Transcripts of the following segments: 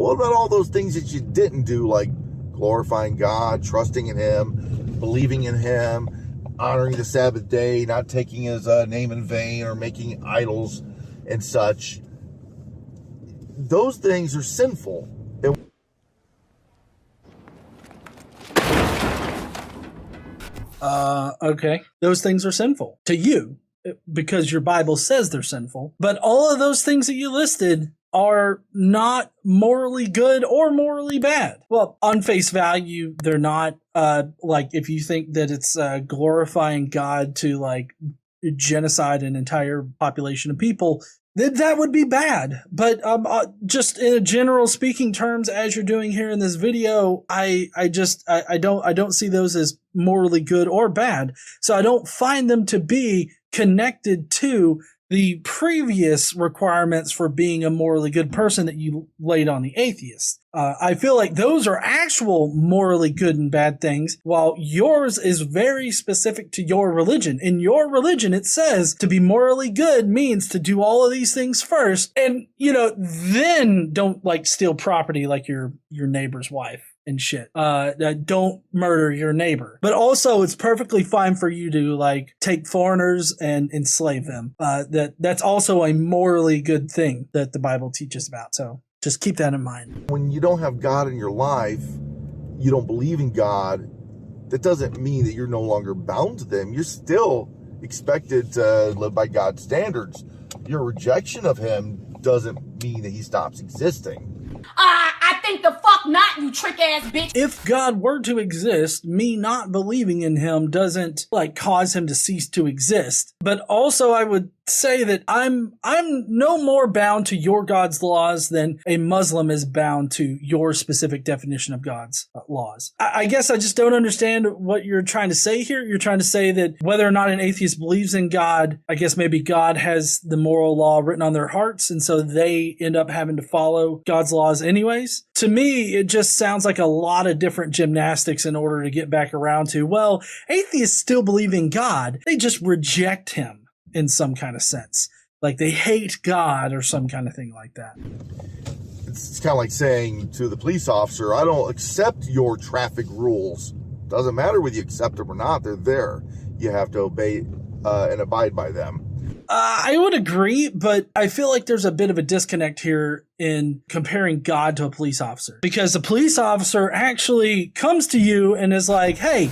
What about all those things that you didn't do, like glorifying God, trusting in Him, believing in Him, honoring the Sabbath day, not taking His name in vain, or making idols and such? Those things are sinful. Okay. Those things are sinful to you because your Bible says they're sinful. But all of those things that you listed are not morally good or morally bad. Well, on face value, they're not. Like if you think that it's glorifying God to like genocide an entire population of people, then that would be bad. But just in a general speaking terms, as you're doing here in this video, I don't see those as morally good or bad. So I don't find them to be connected to the previous requirements for being a morally good person that you laid on the atheists. I feel like those are actual morally good and bad things, while yours is very specific to your religion. In your religion, it says to be morally good means to do all of these things first, and, you know, then don't like steal property like your neighbor's wife and shit. Don't murder your neighbor. But also, it's perfectly fine for you to like take foreigners and enslave them. That's also a morally good thing that the Bible teaches about. So just keep that in mind. When you don't have God in your life, you don't believe in God, that doesn't mean that you're no longer bound to them. You're still expected to live by God's standards. Your rejection of Him doesn't mean that He stops existing. I think the fuck not, you trick ass bitch. If God were to exist, me not believing in Him doesn't like cause Him to cease to exist. But also I would say that I'm no more bound to your God's laws than a Muslim is bound to your specific definition of God's laws. I guess I just don't understand what you're trying to say here. You're trying to say that whether or not an atheist believes in God, I guess maybe God has the moral law written on their hearts, and so they end up having to follow God's laws anyways. To me, it just sounds like a lot of different gymnastics in order to get back around to, well, atheists still believe in God. They just reject Him in some kind of sense. Like they hate God or some kind of thing like that. It's kind of like saying to the police officer, I don't accept your traffic rules. Doesn't matter whether you accept them or not, they're there. You have to obey and abide by them. I would agree, but I feel like there's a bit of a disconnect here in comparing God to a police officer. Because a police officer actually comes to you and is like, hey,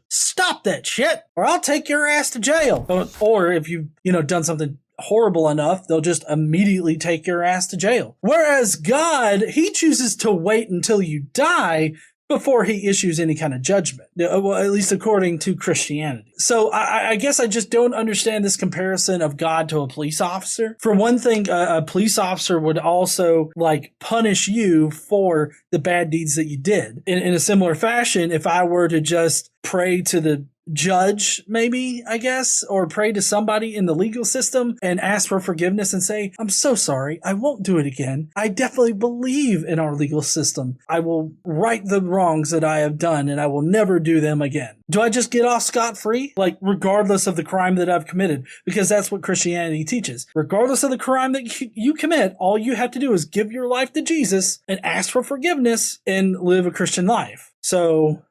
stop that shit, or I'll take your ass to jail. Or if you've, done something horrible enough, they'll just immediately take your ass to jail. Whereas God, He chooses to wait until you die before He issues any kind of judgment, well, at least according to Christianity. So I guess I just don't understand this comparison of God to a police officer. For one thing, a police officer would also like punish you for the bad deeds that you did. In a similar fashion, if I were to just pray to the judge, maybe, I guess, or pray to somebody in the legal system and ask for forgiveness and say, I'm so sorry, I won't do it again. I definitely believe in our legal system. I will right the wrongs that I have done and I will never do them again. Do I just get off scot-free? Like, regardless of the crime that I've committed? Because that's what Christianity teaches. Regardless of the crime that you commit, all you have to do is give your life to Jesus and ask for forgiveness and live a Christian life. So,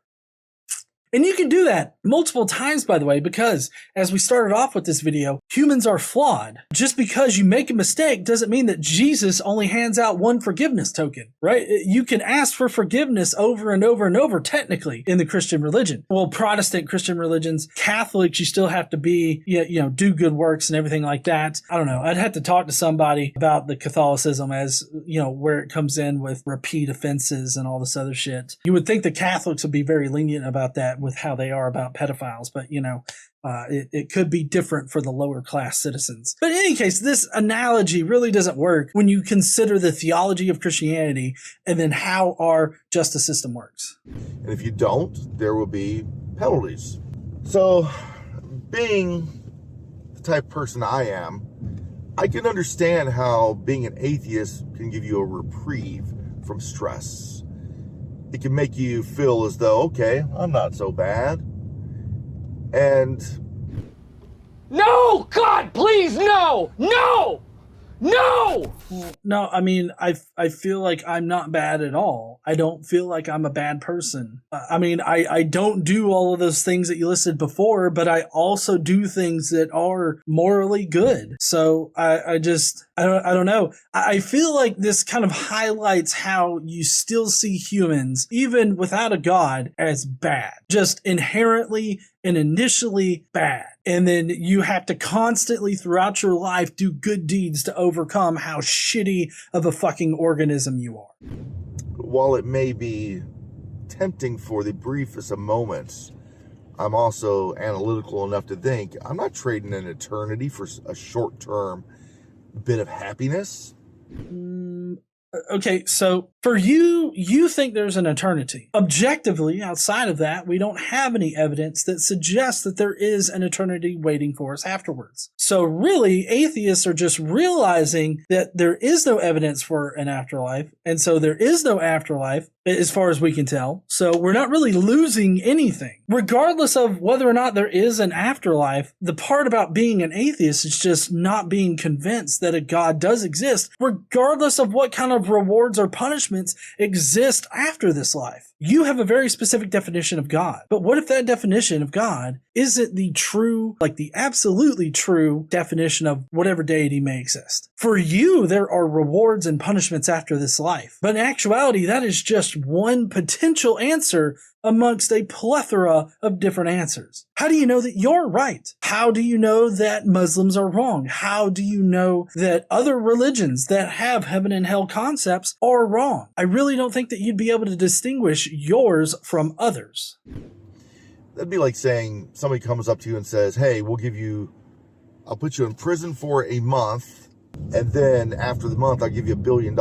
and you can do that multiple times, by the way, because as we started off with this video, humans are flawed. Just because you make a mistake doesn't mean that Jesus only hands out one forgiveness token, right? You can ask for forgiveness over and over and over, technically, in the Christian religion. Well, Protestant Christian religions, Catholics, you still have to be, do good works and everything like that. I don't know. I'd have to talk to somebody about the Catholicism as, where it comes in with repeat offenses and all this other shit. You would think the Catholics would be very lenient about that with how they are about pedophiles, but it could be different for the lower class citizens. But in any case, this analogy really doesn't work when you consider the theology of Christianity and then how our justice system works. And if you don't, there will be penalties. So, being the type of person I am, I can understand how being an atheist can give you a reprieve from stress. It can make you feel as though, okay, I'm not so bad. And no, God, please, no, no, No! No, I mean, I feel like I'm not bad at all. I don't feel like I'm a bad person. I mean, I don't do all of those things that you listed before, but I also do things that are morally good. So I don't know. I feel like this kind of highlights how you still see humans, even without a God, as bad. Just inherently and initially bad. And then you have to constantly throughout your life do good deeds to overcome how shitty of a fucking organism you are. While it may be tempting for the briefest of moments, I'm also analytical enough to think I'm not trading an eternity for a short-term bit of happiness. Okay, so for you think there's an eternity. Objectively, outside of that, we don't have any evidence that suggests that there is an eternity waiting for us afterwards. So really, atheists are just realizing that there is no evidence for an afterlife, and so there is no afterlife, as far as we can tell. So we're not really losing anything. Regardless of whether or not there is an afterlife, the part about being an atheist is just not being convinced that a God does exist, regardless of what kind of rewards or punishments exist after this life. You have a very specific definition of God. But what if that definition of God isn't the true, like the absolutely true definition of whatever deity may exist? For you, there are rewards and punishments after this life. But in actuality, that is just one potential answer amongst a plethora of different answers. How do you know that you're right? How do you know that Muslims are wrong? How do you know that other religions that have heaven and hell concepts are wrong? I really don't think that you'd be able to distinguish yours from others. That'd be like saying somebody comes up to you and says, hey, I'll put you in prison for a month, and then after the month, I'll give you $1 billion.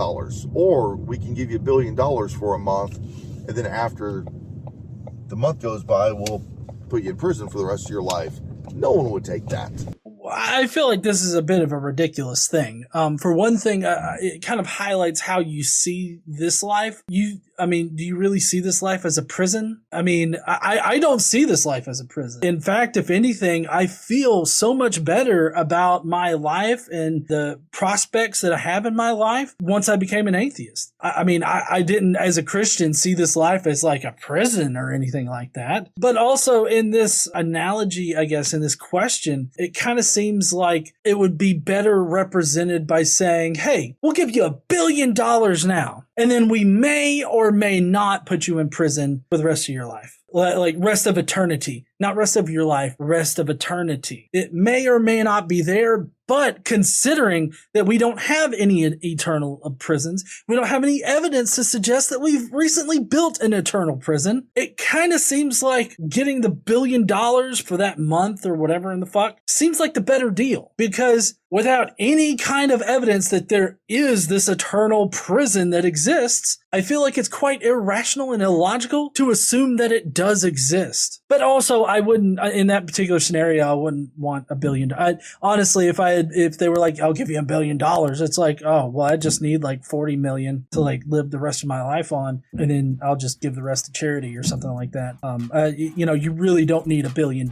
Or we can give you $1 billion for a month, and then after the month goes by, we'll put you in prison for the rest of your life. No one would take that. I feel like this is a bit of a ridiculous thing. For one thing, it kind of highlights how you see this life. Do you really see this life as a prison? I mean, I don't see this life as a prison. In fact, if anything, I feel so much better about my life and the prospects that I have in my life once I became an atheist. I didn't, as a Christian, see this life as like a prison or anything like that. But also in this analogy, I guess, in this question, it kind of seems like it would be better represented by saying, hey, we'll give you $1 billion now, and then we may or may not put you in prison for the rest of your life. Like rest of eternity, not rest of your life, rest of eternity. It may or may not be there, but considering that we don't have any eternal prisons, we don't have any evidence to suggest that we've recently built an eternal prison, it kind of seems like getting the $1 billion for that month or whatever in the fuck seems like the better deal. Because without any kind of evidence that there is this eternal prison that exists, I feel like it's quite irrational and illogical to assume that it does exist. But also, I wouldn't, in that particular scenario, I wouldn't want $1 billion. Honestly, if they were like, I'll give you $1 billion, it's like, oh, well, I just need like 40 million to like live the rest of my life on, and then I'll just give the rest to charity or something like that. You really don't need $1 billion.